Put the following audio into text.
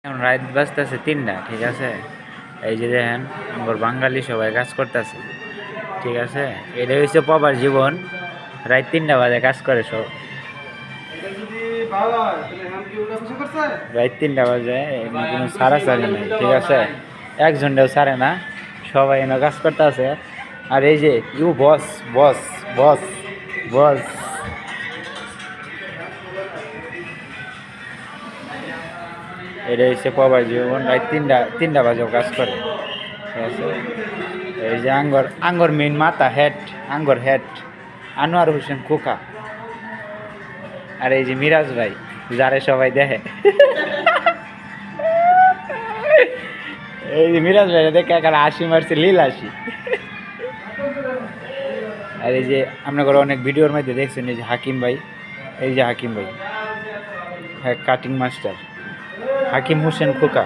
এখন রাত বাজতেছে 3টা, ঠিক আছে। এই যে দেখেন আমার বাঙালি সবাই কাজ করতেছে, ঠিক আছে। এটা হচ্ছে প্রবার জীবন, রাত 3টা বাজে কাজ করে সব। রাত 3টা বাজে এমনি কোনো সারাসারি নাই, ঠিক আছে। একজনটাও ছাড়ে না, সবাই এনে কাজ করতে আছে। আর এই যে ইউ বস বস বস বস, এটা হচ্ছে প্রবার জীবন, রাত 3টা বাজেও কাজ করে, ঠিক আছে। এই যে আঙ্গর আঙ্গর মেইন মাথা হেড, আঙ্গর হেড আনোয়ার হোসেন খোকা। আর এই যে মিরাজ ভাই, যারে সবাই দেখে। এই যে মিরাজ ভাই দেখে এখানে হাসি মারছে, লীল হাসি। আর এই যে আপনার অনেক ভিডিওর মধ্যে দেখছেন, এই যে হাকিম ভাই, এই যে হাকিম ভাই, হ্যাঁ কাটিং মাস্টার হাকিম হোসেন খোকা।